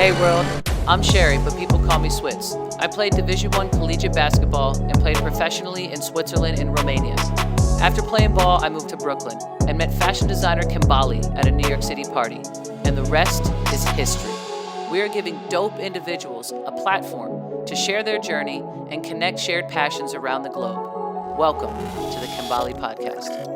Hey world, I'm Sherry, but people call me Switz. I played Division I collegiate basketball and played professionally in Switzerland and Romania. After playing ball, I moved to Brooklyn and met fashion designer Kimbali at a New York City party, and the rest is history. We are giving dope individuals a platform to share their journey and connect shared passions around the globe. Welcome to the Kimbali Podcast.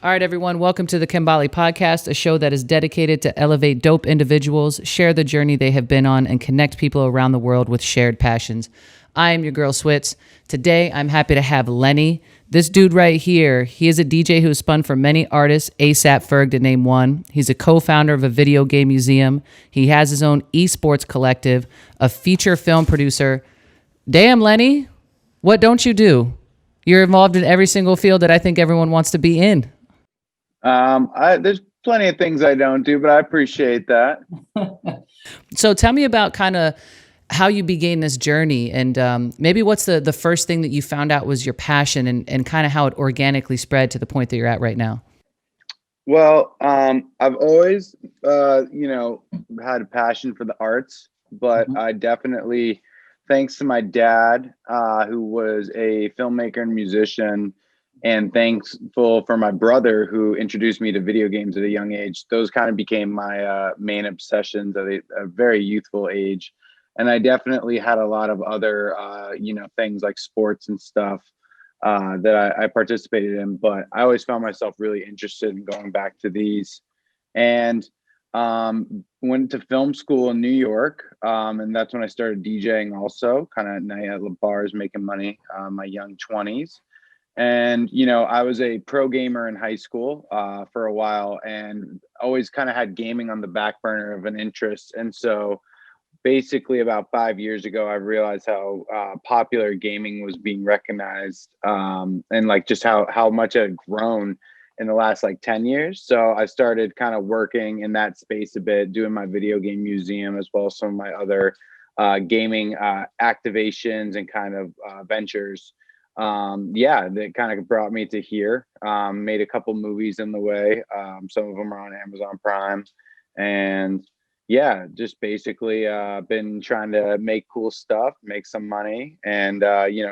All right, everyone, welcome to the Kimbali Podcast, a show that is dedicated to elevate dope individuals, share the journey they have been on, and connect people around the world with shared passions. I am your girl, Switz. Today, I'm happy to have Lenny. This dude right here, he is a DJ who has spun for many artists, ASAP Ferg to name one. He's a co-founder of a video game museum. He has his own esports collective, a feature film producer. Damn, Lenny, what don't you do? You're involved in every single field that I think everyone wants to be in. There's plenty of things I don't do, but I appreciate that. So tell me about kind of how you began this journey, and maybe what's the first thing that you found out was your passion, and kind of how it organically spread to the point that you're at right now. Well, I've always, had a passion for the arts, but I definitely, thanks to my dad, who was a filmmaker and musician, and thankful for my brother who introduced me to video games at a young age. Those kind of became my main obsessions at a very youthful age. And I definitely had a lot of other, things like sports and stuff that I participated in. But I always found myself really interested in going back to these. And went to film school in New York. And that's when I started DJing also, kind of night at bars, making money, my young 20s. And, I was a pro gamer in high school for a while, and always kind of had gaming on the back burner of an interest. And so basically about 5 years ago, I realized how popular gaming was being recognized, and like just how much it had grown in the last 10 years. So I started kind of working in that space a bit, doing my video game museum as well as some of my other gaming activations and kind of ventures. That kind of brought me to here. Made a couple movies in the way. Some of them are on Amazon Prime, and just basically been trying to make cool stuff, make some money, and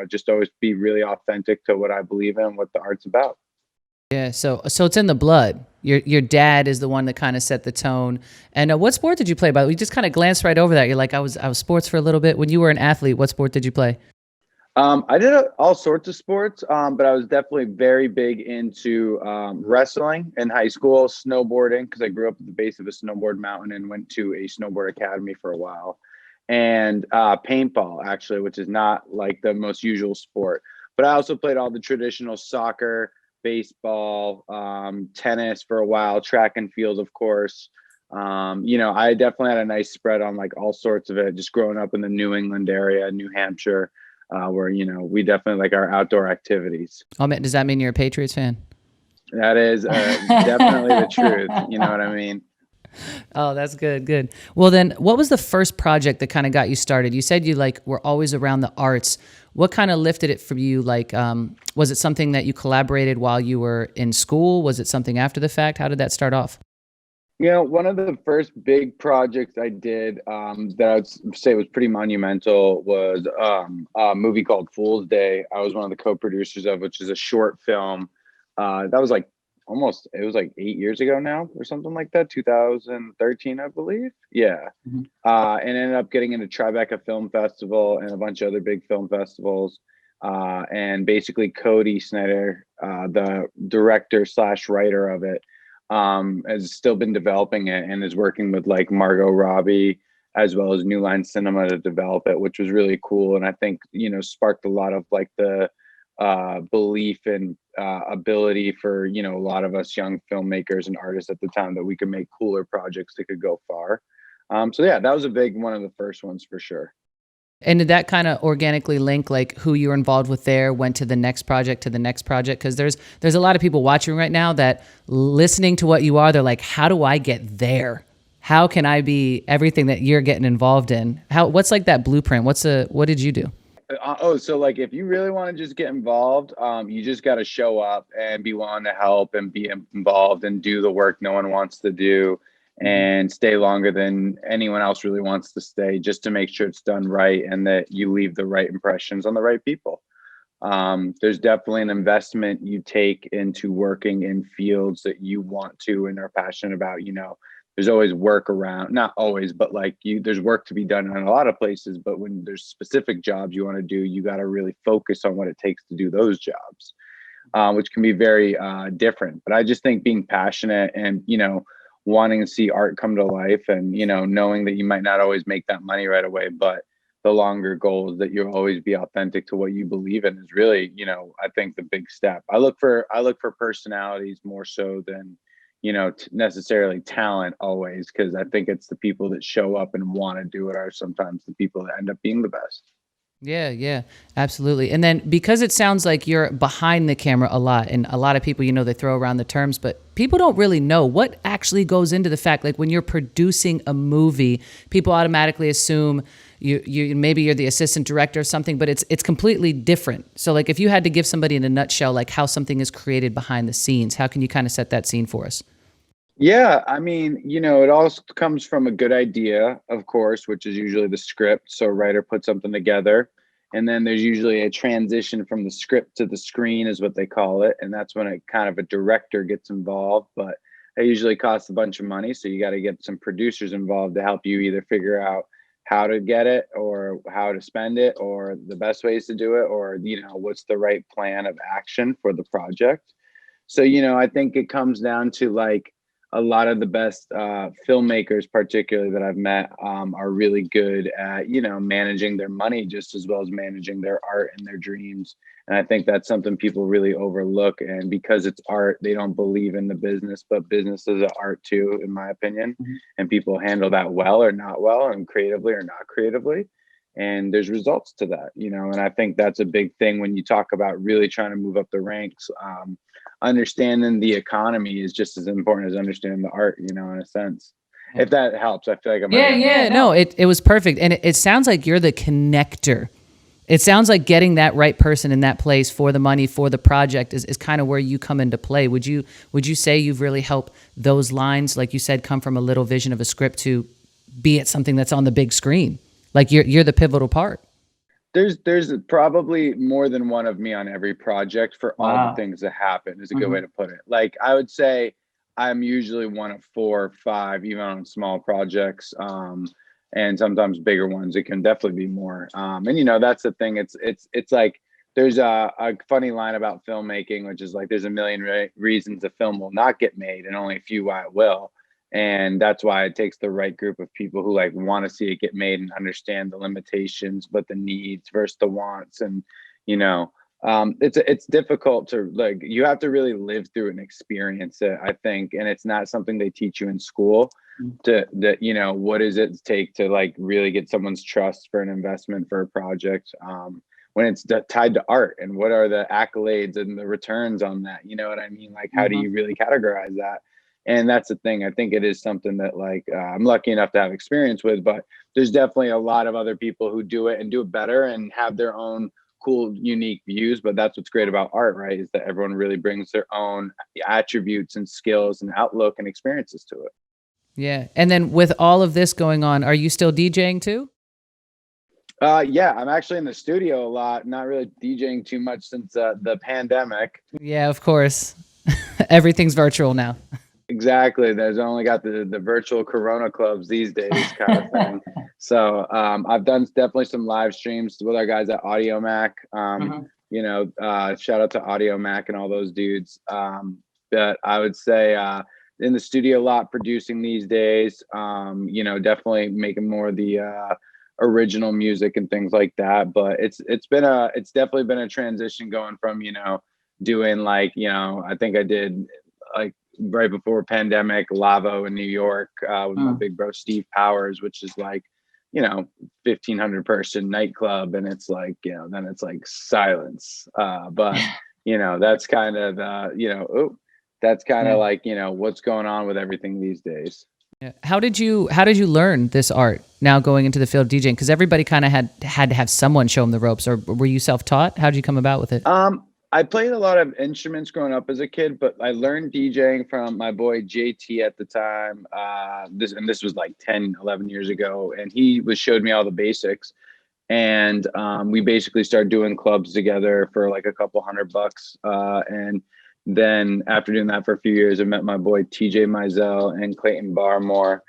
just always be really authentic to what I believe in, what the art's about. Yeah, so it's in the blood. Your dad is the one that kind of set the tone. And what sport did you play? By the way, we just kind of glanced right over that. You're like, I was sports for a little bit. When you were an athlete, what sport did you play? I did all sorts of sports, but I was definitely very big into wrestling in high school, snowboarding, because I grew up at the base of a snowboard mountain and went to a snowboard academy for a while, and paintball, actually, which is not like the most usual sport. But I also played all the traditional soccer, baseball, tennis for a while, track and field, of course. I definitely had a nice spread on like all sorts of it, just growing up in the New England area, New Hampshire. Where, we definitely like our outdoor activities. Oh man, does that mean you're a Patriots fan? That is definitely the truth. You know what I mean? Oh, that's good. Good. Well, then what was the first project that kind of got you started? You said you were always around the arts. What kind of lifted it for you? Was it something that you collaborated while you were in school? Was it something after the fact? How did that start off? One of the first big projects I did that I would say was pretty monumental was a movie called Fool's Day. I was one of the co-producers of, which is a short film. That was it was 8 years ago now or something like that, 2013, I believe. Yeah. Mm-hmm. And ended up getting into Tribeca Film Festival and a bunch of other big film festivals. And basically Cody Snyder, the director / writer of it, has still been developing it and is working with Margot Robbie as well as New Line Cinema to develop it, which was really cool. And I think, sparked a lot of the belief and ability for, a lot of us young filmmakers and artists at the time that we could make cooler projects that could go far. That was a big one of the first ones for sure. And did that kind of organically link who you were involved with there went to the next project? Because there's a lot of people watching right now that listening to what you are, they're like, how do I get there? How can I be everything that you're getting involved in? What's that blueprint? What did you do? So if you really want to just get involved, you just got to show up and be willing to help and be involved and do the work no one wants to do. and stay longer than anyone else really wants to stay, just to make sure it's done right and that you leave the right impressions on the right people. There's definitely an investment you take into working in fields that you want to and are passionate about. There's always work around, not always, but like there's work to be done in a lot of places. But when there's specific jobs you want to do, you got to really focus on what it takes to do those jobs, which can be very different. But I just think being passionate and, wanting to see art come to life and, knowing that you might not always make that money right away, but the longer goal is that you'll always be authentic to what you believe in is really, I think the big step. I look for personalities more so than, necessarily talent always, because I think it's the people that show up and want to do it are sometimes the people that end up being the best. Yeah, absolutely. And then because it sounds like you're behind the camera a lot, and a lot of people, they throw around the terms, but people don't really know what actually goes into the fact. Like when you're producing a movie, people automatically assume you maybe you're the assistant director or something, but it's completely different. So like if you had to give somebody in a nutshell, like how something is created behind the scenes, how can you kind of set that scene for us? Yeah, I mean, it all comes from a good idea, of course, which is usually the script. So a writer puts something together, and then there's usually a transition from the script to the screen is what they call it. And that's when a director gets involved, but it usually costs a bunch of money. So you got to get some producers involved to help you either figure out how to get it or how to spend it or the best ways to do it or, what's the right plan of action for the project. So, I think it comes down to like, a lot of the best filmmakers, particularly that I've met, are really good at, managing their money just as well as managing their art and their dreams. And I think that's something people really overlook. And because it's art, they don't believe in the business, but business is an art too, in my opinion. Mm-hmm. And people handle that well or not well, and creatively or not creatively. And there's results to that, and I think that's a big thing when you talk about really trying to move up the ranks. Understanding the economy is just as important as understanding the art, in a sense. If that helps, I feel like I'm no, it was perfect. And it sounds like you're the connector. It sounds like getting that right person in that place for the money, for the project is kind of where you come into play. Would you say you've really helped those lines, like you said, come from a little vision of a script to be it something that's on the big screen? Like you're the pivotal part. There's probably more than one of me on every project for all the things that happen is a good way to put it. Like I would say I'm usually one of 4 or 5, even on small projects. And sometimes bigger ones, it can definitely be more. And that's the thing. It's like, there's a funny line about filmmaking, which is like, there's a million reasons a film will not get made and only a few why it will. And that's why it takes the right group of people who like want to see it get made and understand the limitations, but the needs versus the wants. And, it's difficult to like, you have to really live through and experience it, I think. And it's not something they teach you in school what does it take to like really get someone's trust for an investment for a project when it's tied to art, and what are the accolades and the returns on that? You know what I mean? Like, how do you really categorize that? And that's the thing. I think it is something that like I'm lucky enough to have experience with, but there's definitely a lot of other people who do it and do it better and have their own cool, unique views. But that's what's great about art, right? Is that everyone really brings their own attributes and skills and outlook and experiences to it. Yeah. And then with all of this going on, are you still DJing too? Yeah, I'm actually in the studio a lot, not really DJing too much since the pandemic. Yeah, of course. Everything's virtual now. Exactly. There's only got the virtual Corona clubs these days kind of thing. So I've done definitely some live streams with our guys at Audio Mac. Shout out to Audio Mac and all those dudes. But I would say in the studio a lot producing these days, definitely making more of the original music and things like that. But it's definitely been a transition going from, doing like, I think I did like right before pandemic, LAVO in New York with my big bro Steve Powers, which is like, 1,500 person nightclub, and it's like, then it's like silence. But that's kind of that's kind of like what's going on with everything these days. Yeah. How did you learn this art now going into the field of DJing? Because everybody kind of had to have someone show them the ropes, or were you self-taught? How did you come about with it? I played a lot of instruments growing up as a kid, but I learned DJing from my boy JT at the time. This was like 10, 11 years ago, and he was showed me all the basics. And we basically started doing clubs together for like a couple $100. And then after doing that for a few years, I met my boy TJ Mizell and Clayton Barmore.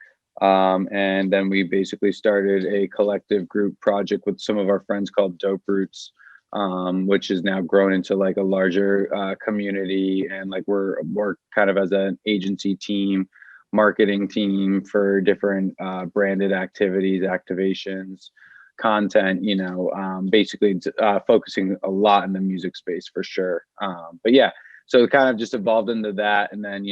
And then we basically started a collective group project with some of our friends called Dope Roots, which has now grown into like a larger community. And like we're kind of as an agency team, marketing team for different branded activities, activations, content, basically focusing a lot in the music space for sure. But yeah, so it kind of just evolved into that. And then,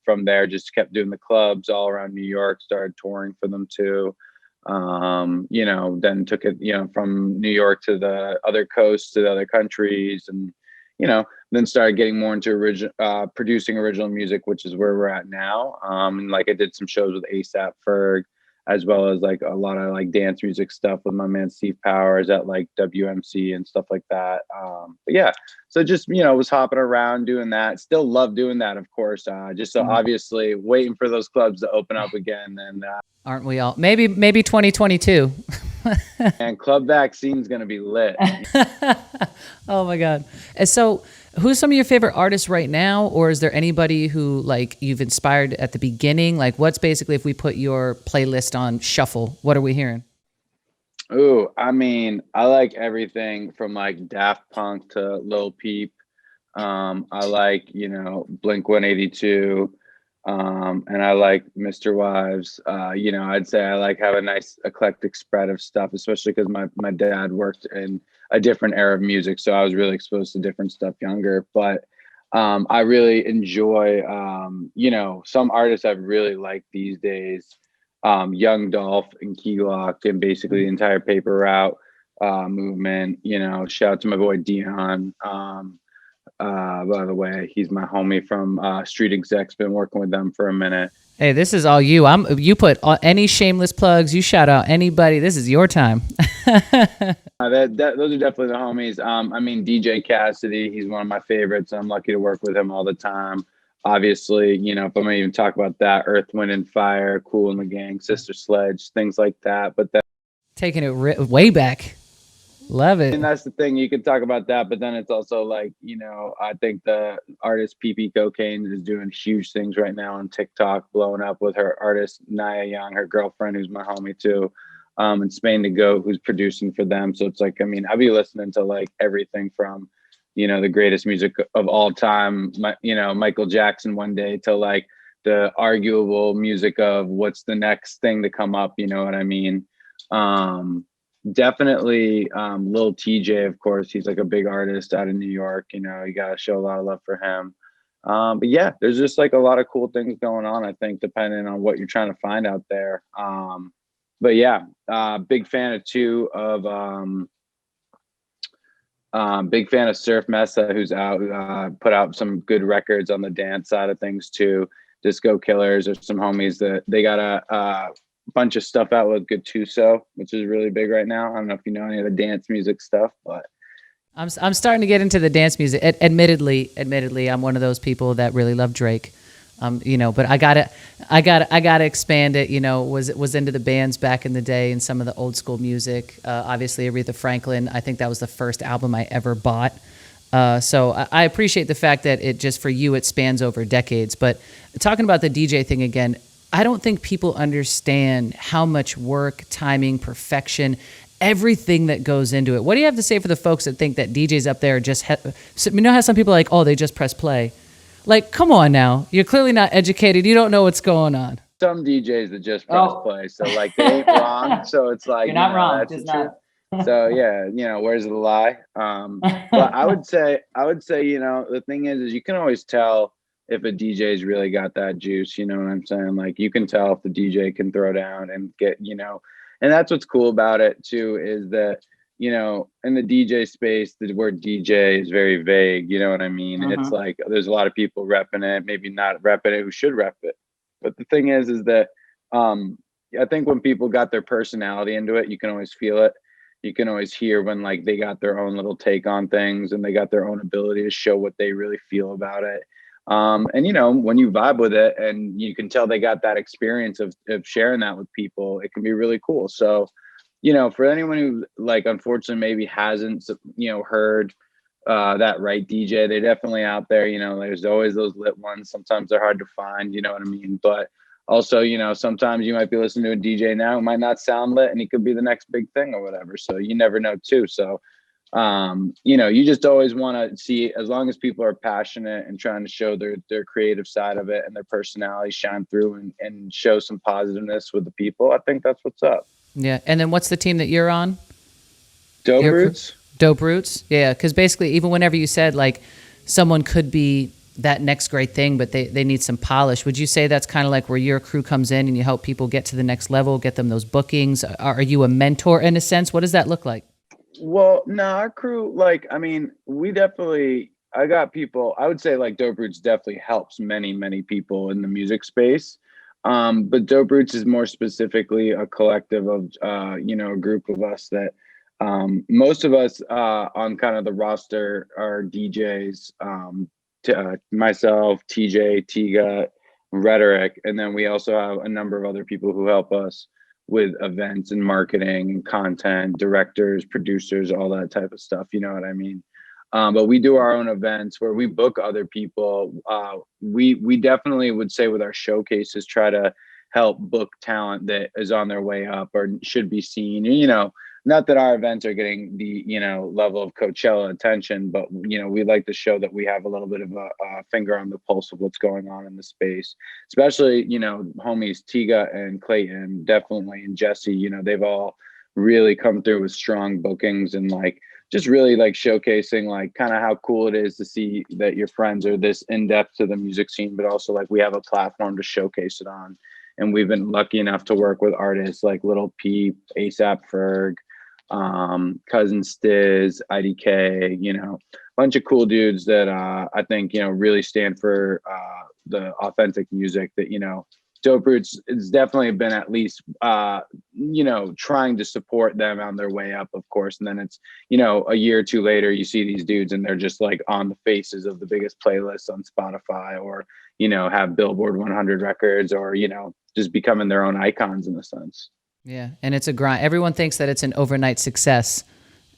from there, just kept doing the clubs all around New York, started touring for them too. Then took it, from New York to the other coasts, to the other countries, and, then started getting more into producing original music, which is where we're at now. And like I did some shows with ASAP Ferg, as well as like a lot of like dance music stuff with my man Steve Powers at like WMC and stuff like that. But yeah, so just, was hopping around doing that. Still love doing that, of course. Just so obviously waiting for those clubs to open up again. And aren't we all? Maybe 2022. and club vaccine's gonna be lit. Oh my God. And so who's some of your favorite artists right now? Or is there anybody who like you've inspired at the beginning? Like what's basically, if we put your playlist on shuffle, what are we hearing? Ooh, I mean, I like everything from like Daft Punk to Lil Peep. I like, Blink 182. And I like Mr. Wives. I'd say I like have a nice eclectic spread of stuff, especially because my dad worked in a different era of music, so I was really exposed to different stuff younger. But I really enjoy, some artists I've really liked these days. Young Dolph and Key Glock and basically the entire Paper Route movement. Shout out to my boy Dion. By the way, he's my homie from Street Execs. Been working with them for a minute. Hey, this is all you. You put any shameless plugs. You shout out anybody. This is your time. Those are definitely the homies. I mean, DJ Cassidy, he's one of my favorites. I'm lucky to work with him all the time. Obviously, if I'm gonna even talk about that, Earth, Wind, and Fire, Kool and the Gang, Sister Sledge, things like that. But then taking it way back. Love it. And that's the thing, you can talk about that, but then it's also like, I think the artist PP Cocaine is doing huge things right now on TikTok, blowing up with her artist Naya Young, her girlfriend, who's my homie too, and Spain to Go, who's producing for them. So it's like, I mean, I'll be listening to like everything from, the greatest music of all time, Michael Jackson one day, to like the arguable music of what's the next thing to come up, you know what I mean? Definitely Lil TJ, of course. He's like a big artist out of New York. You gotta show a lot of love for him. But yeah, there's just like a lot of cool things going on, I think, depending on what you're trying to find out there. But yeah, big fan of big fan of Surf Mesa, who's out, put out some good records on the dance side of things too. Disco Killers are some homies that they got a bunch of stuff out with Gattuso, which is really big right now. I don't know if you know any of the dance music stuff, but I'm starting to get into the dance music. Admittedly, I'm one of those people that really love Drake. But I gotta expand it. Was into the bands back in the day and some of the old school music. Obviously, Aretha Franklin. I think that was the first album I ever bought. So I appreciate the fact that it just for you it spans over decades. But talking about the DJ thing again, I don't think people understand how much work, timing, perfection, everything that goes into it. What do you have to say for the folks that think that DJs up there just how some people are like, oh, they just press play. Like, come on now. You're clearly not educated. You don't know what's going on. Some DJs that just press play. So like they ain't wrong. So it's like you're not wrong. That's the truth. So yeah, where's the lie? But I would say, the thing is you can always tell if a DJ's really got that juice, you know what I'm saying? Like you can tell if the DJ can throw down and get, and that's what's cool about it too, is that, in the DJ space, the word DJ is very vague, you know what I mean? Mm-hmm. It's like, there's a lot of people repping it, maybe not repping it, who should rep it. But the thing is that, I think when people got their personality into it, you can always feel it. you can always hear when like they got their own little take on things and they got their own ability to show what they really feel about it. And you know, when you vibe with it and you can tell they got that experience of sharing that with people, it can be really cool. So, you know, for anyone who like unfortunately maybe hasn't, you know, heard that right DJ, they're definitely out there. You know, there's always those lit ones. Sometimes they're hard to find, you know what I mean? But also, you know, sometimes you might be listening to a DJ now who might not sound lit and he could be the next big thing or whatever. So you never know too. So you know, you just always want to see, as long as people are passionate and trying to show their creative side of it and their personality shine through and show some positiveness with the people, I think that's what's up. Yeah. And then what's the team that you're on? Dope Roots. Dope Roots. Yeah. Because basically, even whenever you said like someone could be that next great thing, but they need some polish, would you say that's kind of like where your crew comes in and you help people get to the next level, get them those bookings? Are you a mentor in a sense? What does that look like? Well, no, our crew, like, I mean, I got people, I would say like Dope Roots definitely helps many, many people in the music space. But Dope Roots is more specifically a collective of, you know, a group of us that, most of us, on kind of the roster are DJs, myself, TJ, Tiga, Rhetoric. And then we also have a number of other people who help us with events and marketing and content, directors, producers, all that type of stuff. You know what I mean? But we do our own events where we book other people. We definitely would say with our showcases, try to help book talent that is on their way up or should be seen. You know, not that our events are getting the, you know, level of Coachella attention, but, you know, we like to show that we have a little bit of a finger on the pulse of what's going on in the space, especially, you know, homies Tiga and Clayton, definitely, and Jesse, you know, they've all really come through with strong bookings and like, just really like showcasing like kind of how cool it is to see that your friends are this in depth to the music scene, but also like we have a platform to showcase it on. And we've been lucky enough to work with artists like Little Peep, ASAP Ferg, Cousin Stiz, IDK, you know, a bunch of cool dudes that I think, you know, really stand for the authentic music that, you know, Dope Roots has definitely been at least, you know, trying to support them on their way up, of course. And then it's, you know, a year or two later, you see these dudes and they're just like on the faces of the biggest playlists on Spotify or, you know, have Billboard 100 records or, you know, just becoming their own icons in a sense. Yeah. And it's a grind. Everyone thinks that it's an overnight success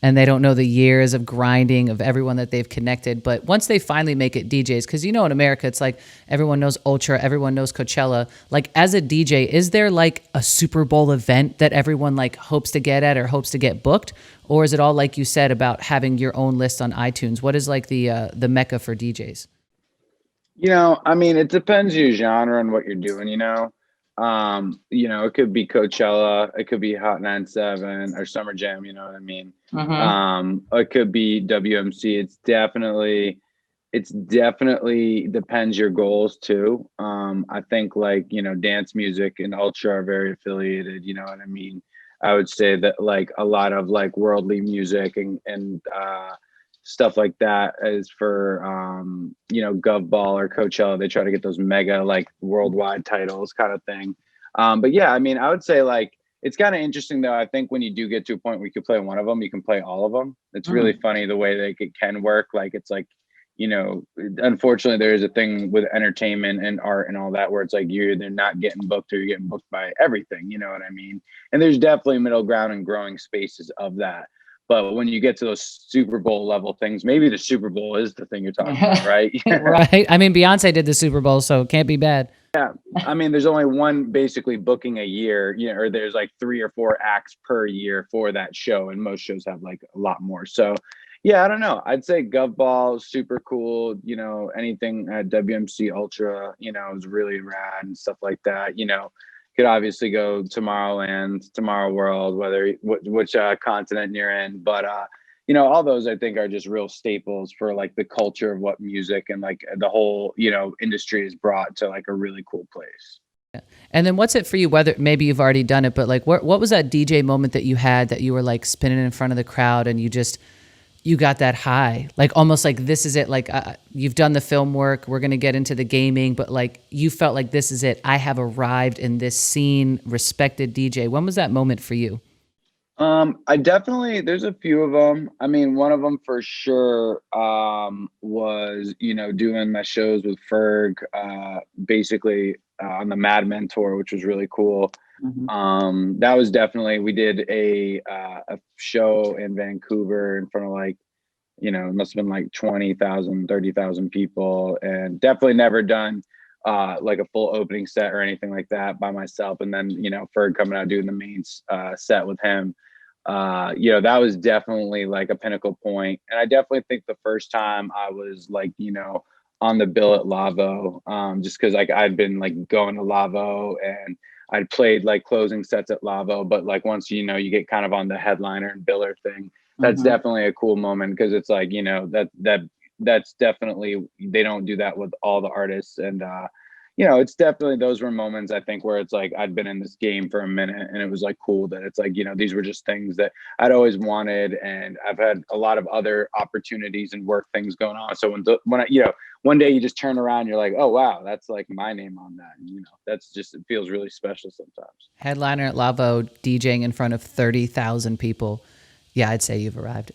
and they don't know the years of grinding of everyone that they've connected. But once they finally make it DJs, because you know in America, it's like everyone knows Ultra, everyone knows Coachella. Like as a DJ, is there like a Super Bowl event that everyone like hopes to get at or hopes to get booked? Or is it all like you said about having your own list on iTunes? What is like the mecca for DJs? You know, I mean, it depends your genre and what you're doing, you know. You know, it could be Coachella, it could be Hot 97 or Summer Jam, you know what I mean? It could be WMC. It's definitely depends your goals too. I think like, you know, dance music and Ultra are very affiliated, you know what I mean? I would say that like a lot of like worldly music and stuff like that is for you know, Gov Ball or Coachella. They try to get those mega like worldwide titles kind of thing. But yeah, I mean, I would say like it's kind of interesting though. I think when you do get to a point where you can play one of them, you can play all of them. It's really funny the way that it can work. Like it's like, you know, unfortunately there is a thing with entertainment and art and all that where it's like you're either not getting booked or you're getting booked by everything, you know what I mean? And there's definitely middle ground and growing spaces of that. But when you get to those Super Bowl level things, maybe the Super Bowl is the thing you're talking about, right? Right. I mean, Beyonce did the Super Bowl, so it can't be bad. Yeah. I mean, there's only one basically booking a year, you know, or there's like 3 or 4 acts per year for that show. And most shows have like a lot more. So yeah, I don't know. I'd say Gov Ball, super cool. You know, anything at WMC Ultra, you know, is really rad and stuff like that. You know, could obviously go Tomorrowland, Tomorrow World, whether which continent you're in. But you know, all those I think are just real staples for like the culture of what music and like the whole, you know, industry is brought to like a really cool place. And then what's it for you, whether maybe you've already done it, but like what was that DJ moment that you had that you were like spinning in front of the crowd and you got that high, like almost like this is it. Like you've done the film work. We're going to get into the gaming, but like you felt like this is it. I have arrived in this scene, respected DJ. When was that moment for you? There's a few of them. I mean, one of them for sure, was, doing my shows with Ferg, basically, on the Mad Men tour, which was really cool. That was definitely, we did a show in Vancouver in front of like, it must have been like 20,000, 30,000 people, and definitely never done like a full opening set or anything like that by myself. And then, Ferg coming out doing the main set with him. That was definitely like a pinnacle point. And I definitely think the first time I was like, on the bill at LAVO, just because like I'd been like going to LAVO and I'd played like closing sets at LAVO, but like once you get kind of on the headliner and biller thing, that's definitely a cool moment because it's like that's definitely, they don't do that with all the artists. And it's definitely, those were moments I think where it's like I'd been in this game for a minute and it was like cool that it's like, these were just things that I'd always wanted, and I've had a lot of other opportunities and work things going on. So when I, one day you just turn around, you're like, oh wow, that's like my name on that. And, that's just, it feels really special sometimes. Headliner at LAVO, DJing in front of 30,000 people. Yeah, I'd say you've arrived.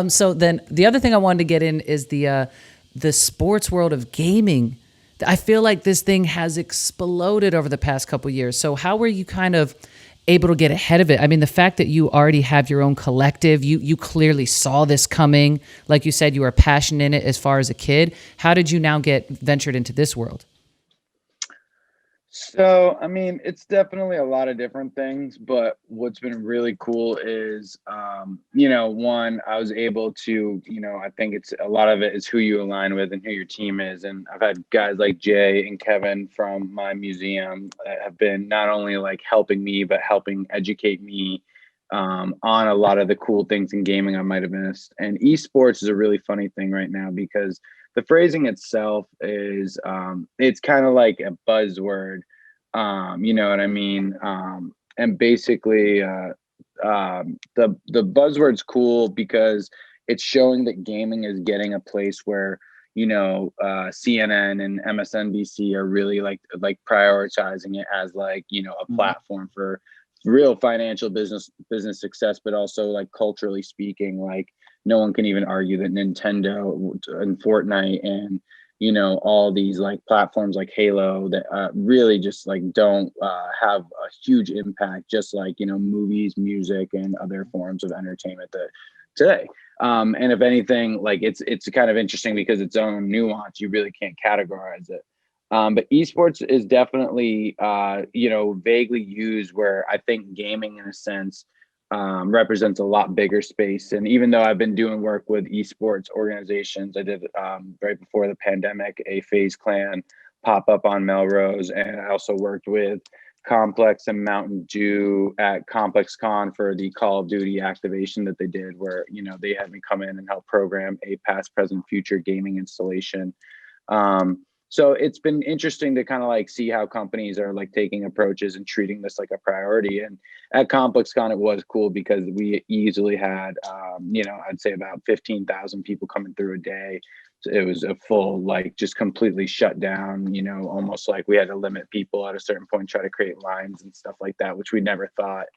So then the other thing I wanted to get in is the sports world of gaming. I feel like this thing has exploded over the past couple of years. So how were you kind of able to get ahead of it? I mean, the fact that you already have your own collective, you clearly saw this coming. Like you said, you were passionate in it as far as a kid. How did you now get ventured into this world? So, I mean, it's definitely a lot of different things, but what's been really cool is, one, I was able to, I think it's a lot of it is who you align with and who your team is. And I've had guys like Jay and Kevin from my museum that have been not only like helping me, but helping educate me, on a lot of the cool things in gaming I might have missed. And esports is a really funny thing right now because the phrasing itself is, it's kind of like a buzzword, you know what I mean? And basically, the buzzword's cool because it's showing that gaming is getting a place where, CNN and MSNBC are really like prioritizing it as like, a platform for real financial business success, but also like culturally speaking, like no one can even argue that Nintendo and Fortnite and all these like platforms like Halo that really just like don't have a huge impact, just like movies, music, and other forms of entertainment that today. And if anything, like it's kind of interesting because its own nuance, you really can't categorize it. But esports is definitely, vaguely used where I think gaming, in a sense, represents a lot bigger space. And even though I've been doing work with esports organizations, I did right before the pandemic a FaZe Clan pop up on Melrose, and I also worked with Complex and Mountain Dew at Complex Con for the Call of Duty activation that they did, where they had me come in and help program a past, present, future gaming installation. So it's been interesting to kind of like see how companies are like taking approaches and treating this like a priority. And at ComplexCon, it was cool because we easily had, I'd say about 15,000 people coming through a day. So it was a full, like just completely shut down, almost like we had to limit people at a certain point, try to create lines and stuff like that, which we never thought.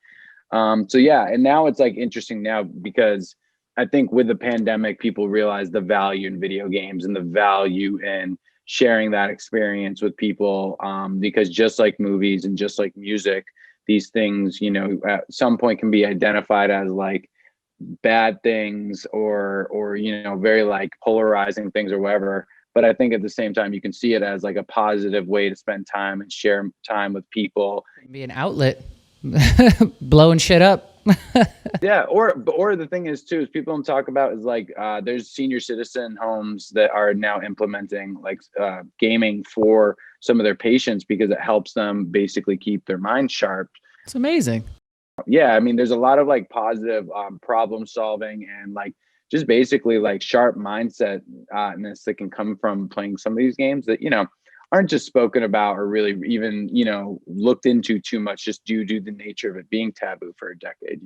So yeah, and now it's like interesting now because I think with the pandemic, people realize the value in video games and the value in sharing that experience with people, because just like movies and just like music, these things at some point can be identified as like bad things or very like polarizing things or whatever, but I think at the same time you can see it as like a positive way to spend time and share time with people. Be an outlet. Blowing shit up. Yeah, or the thing is too is people don't talk about is like there's senior citizen homes that are now implementing like gaming for some of their patients because it helps them basically keep their mind sharp. It's amazing. Yeah, I mean there's a lot of like positive problem solving and like just basically like sharp mindset that can come from playing some of these games that aren't just spoken about or really even looked into too much, just due to the nature of it being taboo for a decade.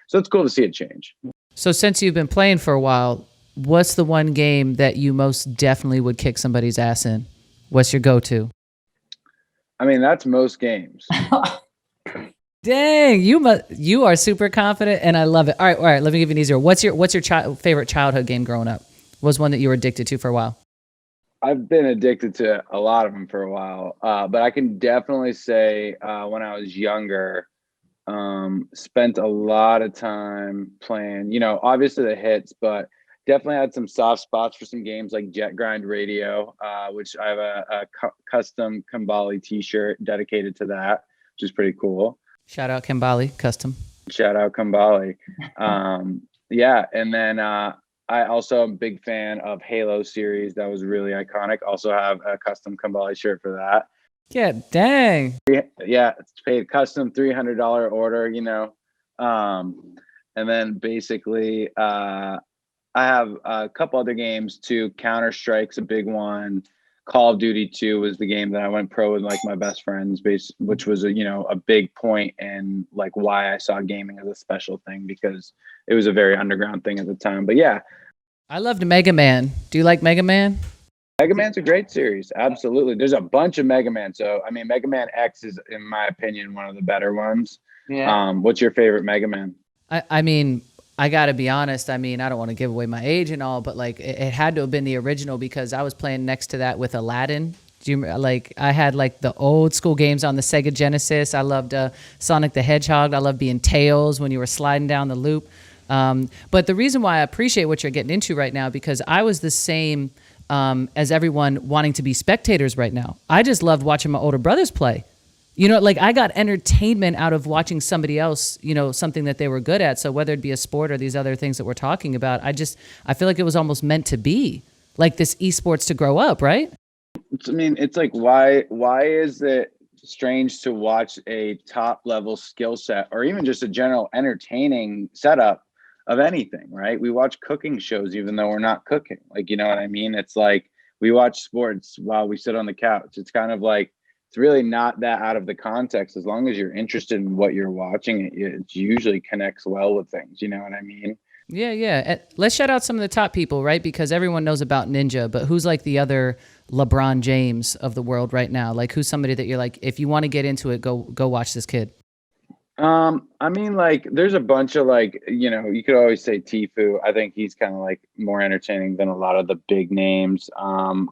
So it's cool to see it change. So since you've been playing for a while, what's the one game that you most definitely would kick somebody's ass in? What's your go-to? I mean, that's most games. Dang, you are super confident, and I love it. All right. Let me give you an easier. What's your favorite childhood game growing up? What was one that you were addicted to for a while? I've been addicted to a lot of them for a while, but I can definitely say when I was younger, spent a lot of time playing, obviously the hits, but definitely had some soft spots for some games like Jet Grind Radio, which I have a custom Kambali t-shirt dedicated to that, which is pretty cool. Shout out Kambali Custom. Shout out Kambali. Yeah, and then I also am a big fan of Halo series. That was really iconic. Also have a custom Kambali shirt for that. Yeah, dang. Yeah, it's paid custom $300 order, and then basically I have a couple other games too. Counter-Strike's a big one. Call of Duty 2 was the game that I went pro with like my best friends, which was a big point and like why I saw gaming as a special thing, because it was a very underground thing at the time. But yeah, I loved Mega Man. Do you like Mega Man? Mega Man's a great series. Absolutely. There's a bunch of Mega Man. So, I mean, Mega Man X is, in my opinion, one of the better ones. Yeah. What's your favorite Mega Man? I mean, I got to be honest. I mean, I don't want to give away my age and all, but like it had to have been the original because I was playing next to that with Aladdin. Do you like? I had like the old school games on the Sega Genesis. I loved Sonic the Hedgehog. I loved being Tails when you were sliding down the loop. But the reason why I appreciate what you're getting into right now, because I was the same as everyone wanting to be spectators right now. I just loved watching my older brothers play. Like I got entertainment out of watching somebody else, something that they were good at. So whether it be a sport or these other things that we're talking about, I feel like it was almost meant to be like this esports to grow up, right? I mean, it's like, why is it strange to watch a top level skill set or even just a general entertaining setup of anything, right? We watch cooking shows even though we're not cooking. Like, you know what I mean? It's like we watch sports while we sit on the couch. It's kind of like, it's really not that out of the context. As long as you're interested in what you're watching, it usually connects well with things. You know what I mean? Yeah. Let's shout out some of the top people, right? Because everyone knows about Ninja, but who's like the other LeBron James of the world right now? Like who's somebody that you're like, if you want to get into it, go watch this kid. I mean, like, there's a bunch of like, you could always say Tfue. I think he's kind of like more entertaining than a lot of the big names.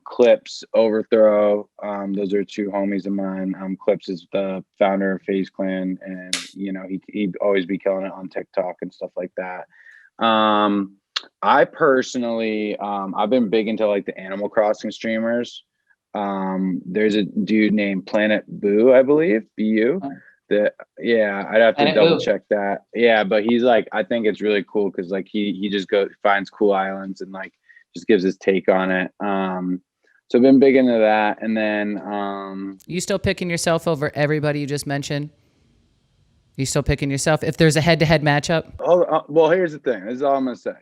Clips, Overthrow. Those are two homies of mine. Clips is the founder of FaZe Clan, and he'd always be killing it on TikTok and stuff like that. I personally, I've been big into like the Animal Crossing streamers. There's a dude named Planet Boo, I believe, BU. Yeah, I'd have to double check that. Yeah, but he's like, I think it's really cool because like he just finds cool islands and like just gives his take on it. So I've been big into that. And then you still picking yourself over everybody you just mentioned? You still picking yourself if there's a head-to-head matchup? Oh, well, here's the thing. This is all I'm gonna say.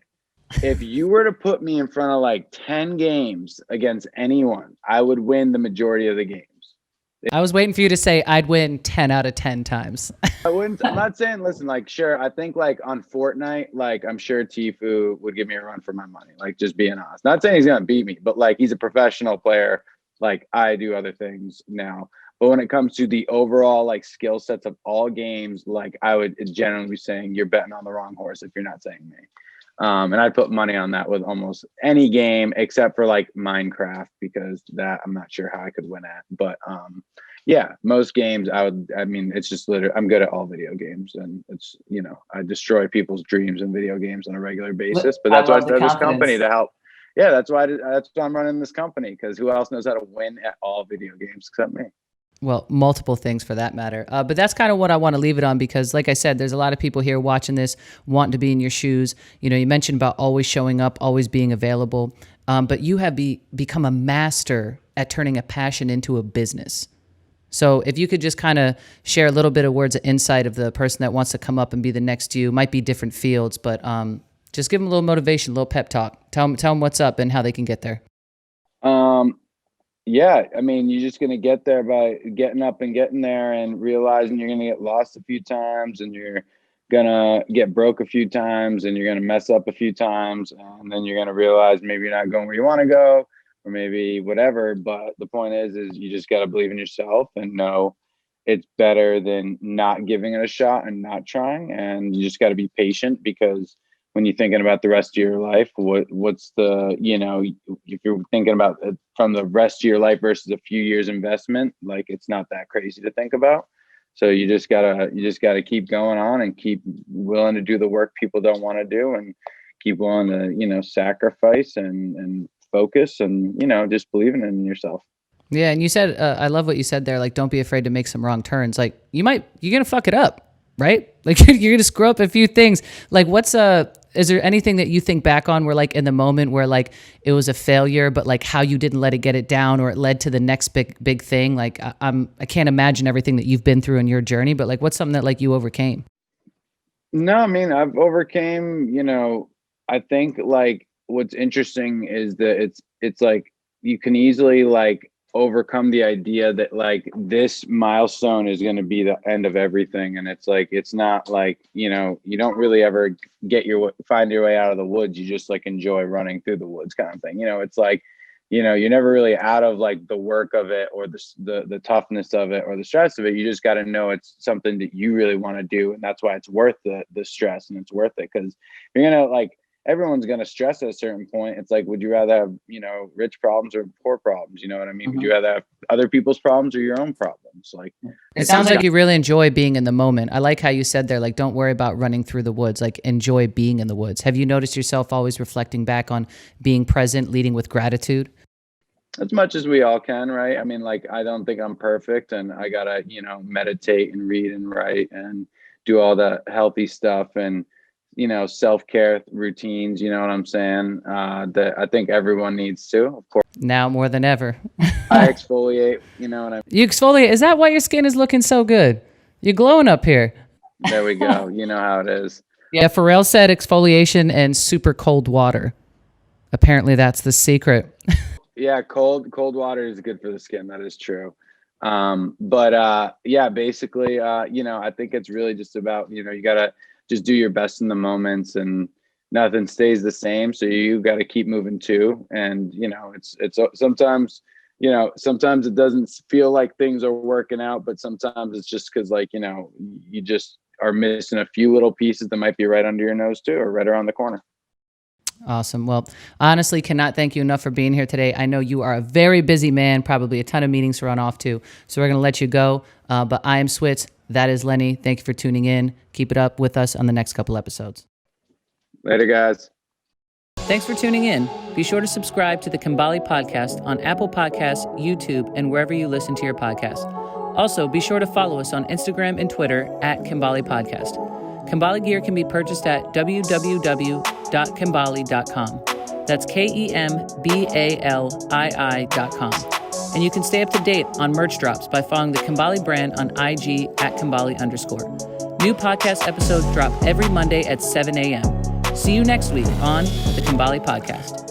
If you were to put me in front of like 10 games against anyone, I would win the majority of the games. I was waiting for you to say I'd win 10 out of 10 times. I'm not saying, listen, like, sure, I think like on Fortnite, like I'm sure Tfue would give me a run for my money, like just being honest. Not saying he's gonna beat me, but like he's a professional player. Like I do other things now. But when it comes to the overall like skill sets of all games, like I would generally be saying you're betting on the wrong horse if you're not saying me. And I'd put money on that with almost any game except for like Minecraft, because that I'm not sure how I could win at. But yeah, most games I mean, it's just literally, I'm good at all video games, and it's, I destroy people's dreams in video games on a regular basis. But that's why I started this company to help. Yeah, that's why I'm running this company, because who else knows how to win at all video games except me? Well, multiple things for that matter. But that's kind of what I want to leave it on, because like I said, there's a lot of people here watching this, wanting to be in your shoes. You mentioned about always showing up, always being available. But you have become a master at turning a passion into a business. So if you could just kind of share a little bit of words of insight of the person that wants to come up and be the next you, might be different fields, but just give them a little motivation, a little pep talk. Tell them what's up and how they can get there. Yeah, I mean, you're just going to get there by getting up and getting there and realizing you're going to get lost a few times, and you're going to get broke a few times, and you're going to mess up a few times. And then you're going to realize maybe you're not going where you want to go, or maybe whatever. But the point is you just got to believe in yourself and know it's better than not giving it a shot and not trying. And you just got to be patient, because when you're thinking about the rest of your life, what's the, if you're thinking about it from the rest of your life versus a few years investment, like it's not that crazy to think about. So you just gotta keep going on and keep willing to do the work people don't want to do, and keep willing to, sacrifice and focus, and, just believing in yourself. Yeah, and you said, I love what you said there. Like, don't be afraid to make some wrong turns. Like, you're gonna fuck it up, right? Like, you're gonna screw up a few things. Like, is there anything that you think back on where, like, in the moment where, like, it was a failure, but like how you didn't let it get it down, or it led to the next big thing? Like, I can't imagine everything that you've been through in your journey, but like, what's something that like you overcame? No, I mean, I've overcame, I think like what's interesting is that it's like you can easily like overcome the idea that like this milestone is going to be the end of everything. And it's like, it's not like, you don't really ever find your way out of the woods. You just like enjoy running through the woods kind of thing. It's like, you're never really out of like the work of it, or the toughness of it, or the stress of it. You just got to know it's something that you really want to do. And that's why it's worth the stress, and it's worth it. Cause you're going to like, everyone's going to stress at a certain point. It's like, would you rather have, rich problems or poor problems? You know what I mean? Mm-hmm. Would you rather have other people's problems or your own problems? Like, it sounds like you really enjoy being in the moment. I like how you said there, like, don't worry about running through the woods, like enjoy being in the woods. Have you noticed yourself always reflecting back on being present, leading with gratitude? As much as we all can, right? I mean, like, I don't think I'm perfect, and I gotta, meditate and read and write and do all the healthy stuff, and self-care routines, you know what I'm saying? That I think everyone needs to, of course. Now more than ever. I exfoliate, you know what I mean? You exfoliate? Is that why your skin is looking so good? You're glowing up here. There we go. You know how it is. Yeah, Pharrell said exfoliation and super cold water. Apparently that's the secret. Yeah, cold water is good for the skin. That is true. But basically, I think it's really just about, you gotta just do your best in the moments, and nothing stays the same. So you got to keep moving too. And, it's sometimes, sometimes it doesn't feel like things are working out, but sometimes it's just because like, you just are missing a few little pieces that might be right under your nose too, or right around the corner. Awesome. Well, honestly, cannot thank you enough for being here today. I know you are a very busy man, probably a ton of meetings to run off to. So we're going to let you go. But I am Switz. That is Lenny. Thank you for tuning in. Keep it up with us on the next couple episodes. Later, guys. Thanks for tuning in. Be sure to subscribe to the Kimbali Podcast on Apple Podcasts, YouTube, and wherever you listen to your podcast. Also, be sure to follow us on Instagram and Twitter at Kimbali Podcast. Kimbali gear can be purchased at www.kimbali.com. That's KEMBALII.com. And you can stay up to date on merch drops by following the Kimbali brand on IG at Kimbali_. New podcast episodes drop every Monday at 7 a.m. See you next week on the Kimbali Podcast.